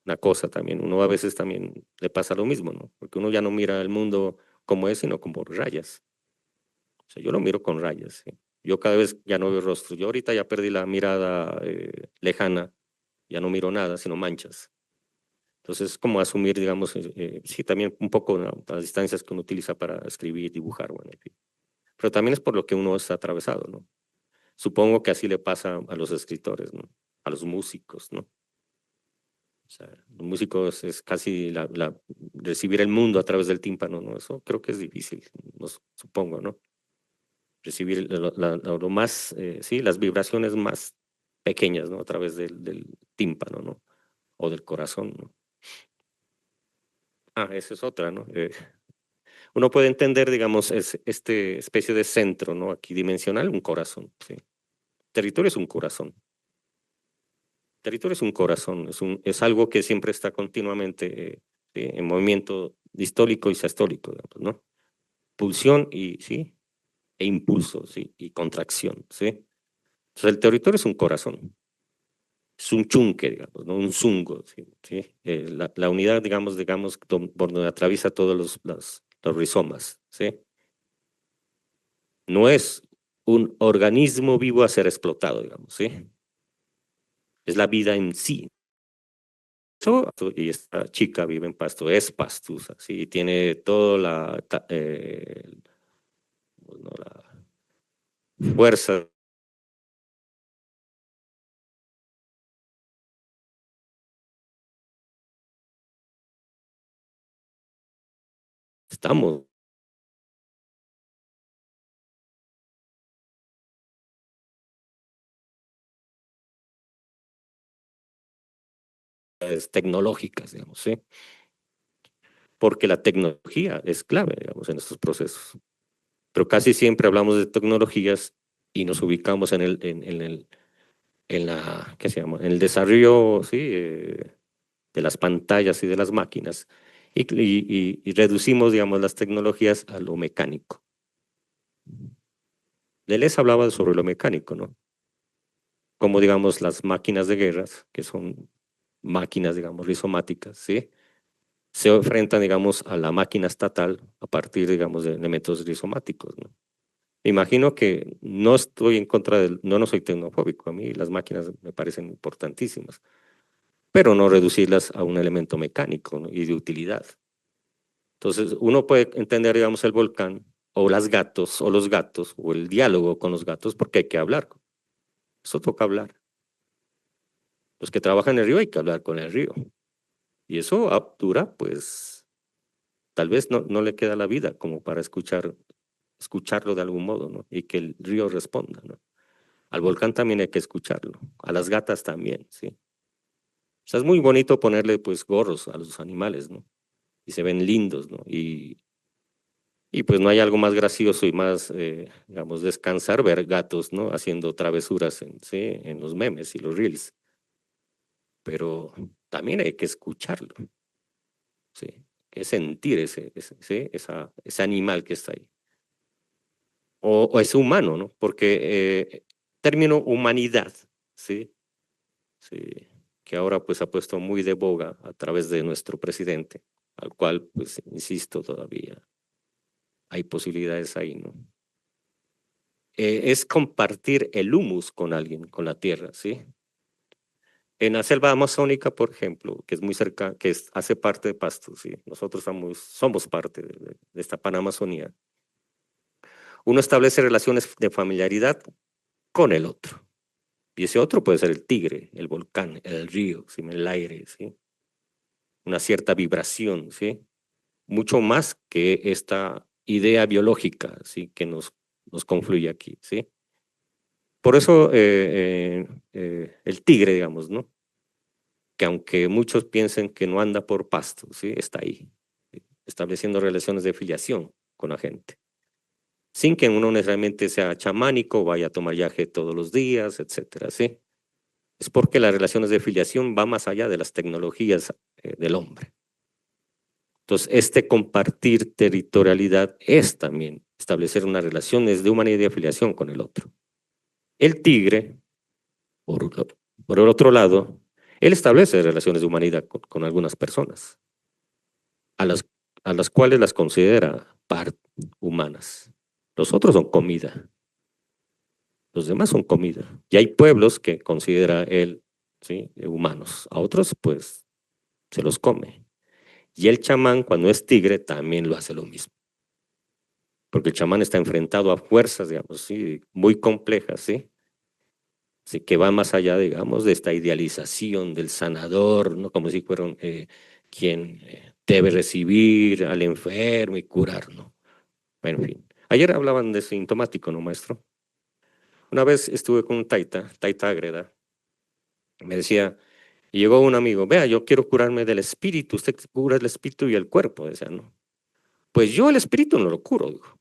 una cosa también, uno a veces también le pasa lo mismo, ¿no? Porque uno ya no mira el mundo como es, sino como rayas. O sea, yo lo miro con rayas, ¿sí? Yo cada vez ya no veo rostro. Yo ahorita ya perdí la mirada lejana, ya no miro nada, sino manchas. Entonces, es como asumir, digamos, sí, también un poco, ¿no? Las distancias que uno utiliza para escribir, dibujar, bueno, en fin. Pero también es por lo que uno está atravesado, ¿no? Supongo que así le pasa a los escritores, ¿no? A los músicos, ¿no? sea, los músicos es casi recibir el mundo a través del tímpano, ¿no? Eso creo que es difícil, no, supongo, ¿no? Recibir lo más, sí, las vibraciones más pequeñas, ¿no? A través del tímpano, ¿no? O del corazón, ¿no? Ah, esa es otra, ¿no? Uno puede entender, digamos, este especie de centro, ¿no? Aquí dimensional, un corazón, ¿sí? Territorio es un corazón. Territorio es un corazón, es algo que siempre está continuamente ¿sí? En movimiento distólico y sistólico, digamos, ¿no? Pulsión y, ¿sí? E impulso, ¿sí? Y contracción, ¿sí? Entonces el territorio es un corazón, es un chunque, digamos, ¿no? Un zungo, ¿sí? ¿Sí? La unidad, digamos, por donde atraviesa todos los rizomas, ¿sí? No es un organismo vivo a ser explotado, digamos, ¿sí? Es la vida en sí. Y esta chica vive en Pasto, es pastusa, ¿sí? Y tiene toda bueno, la fuerza. Estamos tecnológicas, digamos, ¿sí? Porque la tecnología es clave, digamos, en estos procesos. Pero casi siempre hablamos de tecnologías y nos ubicamos ¿qué se llama? En el desarrollo, ¿sí? De las pantallas y de las máquinas y reducimos, digamos, las tecnologías a lo mecánico. Deleuze hablaba sobre lo mecánico, ¿no? Como, digamos, las máquinas de guerras, que son máquinas, digamos, rizomáticas, ¿sí? Se enfrentan, digamos, a la máquina estatal a partir, digamos, de elementos rizomáticos, ¿no? Me imagino que no estoy en contra no soy tecnofóbico, a mí las máquinas me parecen importantísimas, pero no reducirlas a un elemento mecánico, ¿no? Y de utilidad. Entonces, uno puede entender, digamos, el volcán, o las gatos, o los gatos, o el diálogo con los gatos, porque hay que hablar. Eso toca hablar. Los que trabajan en el río hay que hablar con el río. Y eso dura, pues, tal vez no le queda la vida como para escucharlo de algún modo, ¿no? Y que el río responda, ¿no? Al volcán también hay que escucharlo, a las gatas también, ¿sí? O sea, es muy bonito ponerle, pues, gorros a los animales, ¿no? Y se ven lindos, ¿no? Y pues no hay algo más gracioso y más, digamos, descansar, ver gatos, ¿no? Haciendo travesuras ¿sí? En los memes y los reels. Pero también hay que escucharlo, ¿sí? Que sentir ¿sí? Ese animal que está ahí. O ese humano, ¿no? Porque término humanidad, ¿sí? Sí, que ahora pues ha puesto muy de boga a través de nuestro presidente, al cual pues insisto todavía hay posibilidades ahí, ¿no? Es compartir el humus con alguien, con la tierra, ¿sí? En la selva amazónica, por ejemplo, que es muy cerca, hace parte de Pasto, ¿sí? Nosotros somos parte de esta Panamazonía. Uno establece relaciones de familiaridad con el otro. Y ese otro puede ser el tigre, el volcán, el río, ¿sí? El aire, ¿sí? Una cierta vibración, ¿sí? Mucho más que esta idea biológica, ¿sí? Que nos confluye aquí, ¿sí? Por eso el tigre, digamos, ¿no? Que aunque muchos piensen que no anda por pasto, ¿sí? Está ahí, ¿sí? Estableciendo relaciones de filiación con la gente, sin que uno necesariamente sea chamánico, vaya a tomar yaje todos los días, etcétera, ¿sí? Es porque las relaciones de filiación van más allá de las tecnologías del hombre. Entonces, este compartir territorialidad es también establecer unas relaciones de humanidad y de afiliación con el otro. El tigre, por, por el otro lado, él establece relaciones de humanidad con algunas personas, a las, a las cuales las considera humanas. Los otros son comida, los demás son comida. Y hay pueblos que considera él, ¿sí? Humanos, a otros pues se los come. Y el chamán, cuando es tigre, también lo hace lo mismo. Porque el chamán está enfrentado a fuerzas, digamos, ¿sí? Muy complejas, ¿sí? ¿sí? Que va más allá, digamos, de esta idealización del sanador, ¿no? Como si fuera quien debe recibir al enfermo y curar, ¿no? Bueno, en fin. Ayer hablaban de sintomático, ¿no, maestro? Una vez estuve con un taita Ágreda, me decía, y llegó un amigo, vea, yo quiero curarme del espíritu, usted cura el espíritu y el cuerpo, decía, ¿no? Pues yo el espíritu no lo curo, dijo.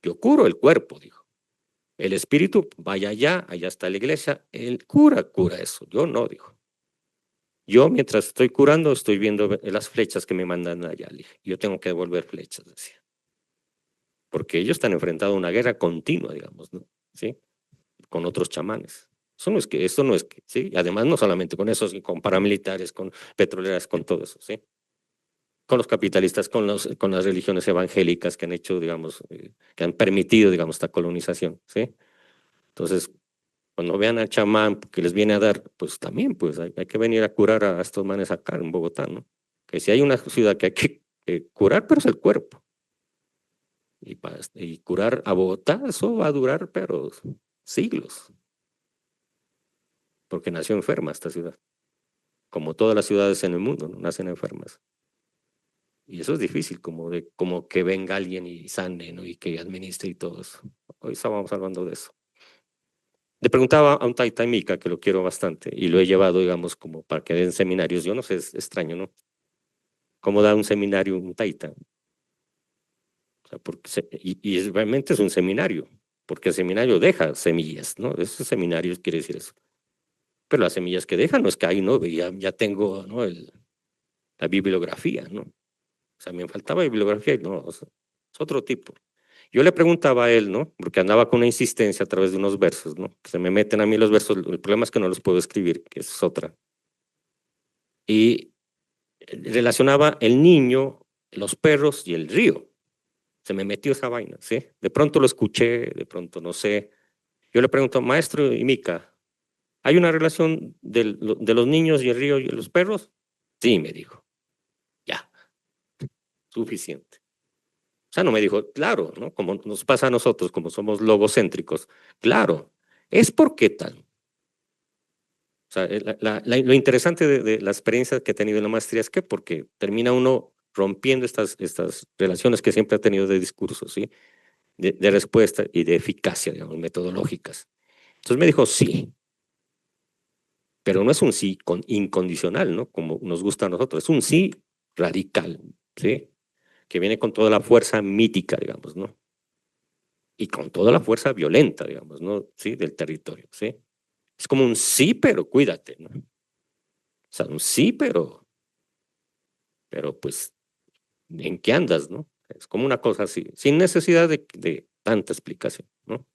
Yo curo el cuerpo, dijo. El espíritu, vaya allá, allá está la iglesia, él cura eso, yo no, dijo. Yo mientras estoy curando, estoy viendo las flechas que me mandan allá, le dije. Yo tengo que devolver flechas, decía. Porque ellos están enfrentando a una guerra continua, digamos, ¿no? ¿Sí? Con otros chamanes. Eso no es que, ¿sí? Además, no solamente con esos, con paramilitares, con petroleras, con todo eso, ¿sí? Con los capitalistas, con las religiones evangélicas que han hecho, digamos, que han permitido, digamos, esta colonización, ¿sí? Entonces, cuando vean al chamán que les viene a dar, pues también, pues hay que venir a curar a estos manes acá en Bogotá, ¿no? Que si hay una ciudad que hay que curar, pero es el cuerpo. Y curar a Bogotá, eso va a durar, pero siglos, porque nació enferma esta ciudad, como todas las ciudades en el mundo, ¿no? Nacen enfermas. Y eso es difícil, como que venga alguien y sane, ¿no? Y que administre y todo eso. Hoy estábamos hablando de eso. Le preguntaba a un taita Mika, que lo quiero bastante, y lo he llevado, digamos, como para que den seminarios. Yo no sé, es extraño, ¿no? ¿Cómo da un seminario un taita? O sea, realmente es un seminario, porque el seminario deja semillas, ¿no? Ese seminario quiere decir eso. Pero las semillas que deja no es que ahí, ¿no? Ya tengo, ¿no? La bibliografía, ¿no? O sea, me faltaba bibliografía y no, o sea, es otro tipo. Yo le preguntaba a él, ¿no? Porque andaba con una insistencia a través de unos versos, ¿no? Que se me meten a mí los versos, el problema es que no los puedo escribir, que es otra. Y relacionaba el niño, los perros y el río. Se me metió esa vaina, ¿sí? De pronto lo escuché, de pronto no sé. Yo le pregunto, maestro y Mica, ¿hay una relación de los niños y el río y los perros? Sí, me dijo. Ya, suficiente. O sea, no me dijo, claro, ¿no? Como nos pasa a nosotros, como somos logocéntricos. Claro, es porque tal. O sea, lo interesante de la experiencia que he tenido en la maestría es que porque termina uno rompiendo estas relaciones que siempre ha tenido de discurso, ¿sí? De respuesta y de eficacia, digamos, metodológicas. Entonces me dijo, sí, pero no es un sí incondicional, ¿no? Como nos gusta a nosotros, es un sí radical, ¿sí? Que viene con toda la fuerza mítica, digamos, ¿no? Y con toda la fuerza violenta, digamos, ¿no? Sí, del territorio, ¿sí? Es como un sí, pero cuídate, ¿no? O sea, un sí, pero pues, ¿en qué andas, no? Es como una cosa así, sin necesidad de tanta explicación, ¿no?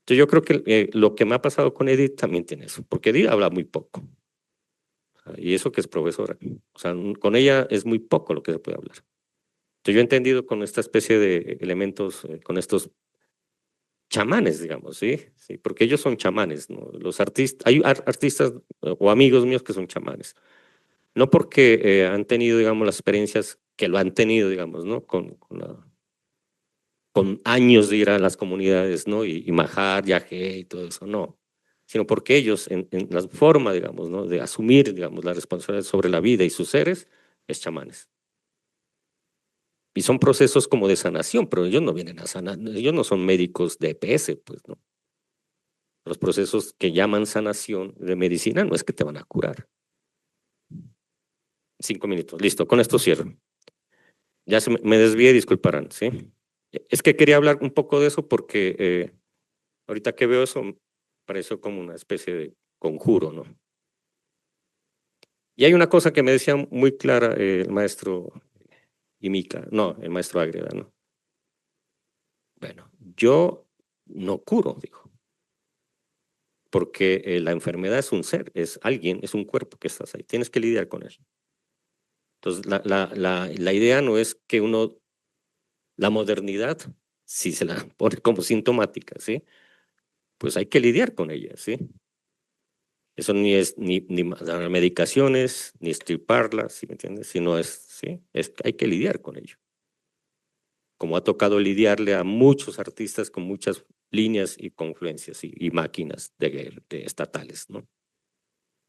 Entonces yo creo que lo que me ha pasado con Edith también tiene eso, porque Edith habla muy poco, y eso que es profesora, o sea, con ella es muy poco lo que se puede hablar. Entonces yo he entendido con esta especie de elementos, con estos chamanes, digamos, ¿sí? Sí, porque ellos son chamanes, ¿no? Los artistas, hay artistas o amigos míos que son chamanes, no porque han tenido, digamos, las experiencias que lo han tenido, digamos, ¿no? Con años de ir a las comunidades, ¿no? Y majar, yagé y todo eso, no. Sino porque ellos, en la forma, digamos, ¿no? De asumir, digamos, la responsabilidad sobre la vida y sus seres, es chamanes. Y son procesos como de sanación, pero ellos no vienen a sanar, ellos no son médicos de EPS, pues, ¿no? Los procesos que llaman sanación de medicina no es que te van a curar. 5 minutos, listo, con esto cierro. Ya me desvié, disculparán, ¿sí? Es que quería hablar un poco de eso porque ahorita que veo eso, pareció como una especie de conjuro, ¿no? Y hay una cosa que me decía muy clara el maestro Imica, no, el maestro Ágreda, ¿no? Bueno, yo no curo, dijo, porque la enfermedad es un ser, es alguien, es un cuerpo que estás ahí, tienes que lidiar con él. Entonces, la idea no es que la modernidad, si se la pone como sintomática, ¿sí? Pues hay que lidiar con ella, ¿sí? Eso ni es ni dar medicaciones, ni estriparlas, ¿sí me entiendes? Sino ¿sí? Hay que lidiar con ello. Como ha tocado lidiarle a muchos artistas con muchas líneas y confluencias y máquinas de estatales, ¿no?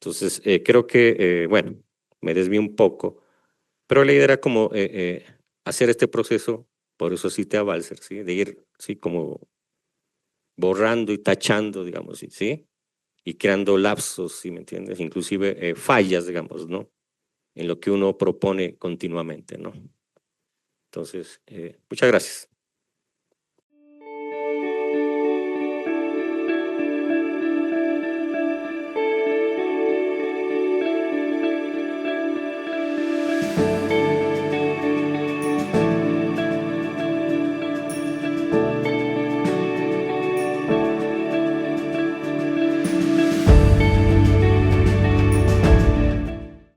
Entonces, creo que, bueno, me desvío un poco, pero la idea era como hacer este proceso, por eso cité a Balzer, ¿sí? De ir, sí, como borrando y tachando, digamos, ¿sí? Y creando lapsos, ¿sí me entiendes? Inclusive fallas, digamos, ¿no? En lo que uno propone continuamente, ¿no? Entonces, muchas gracias.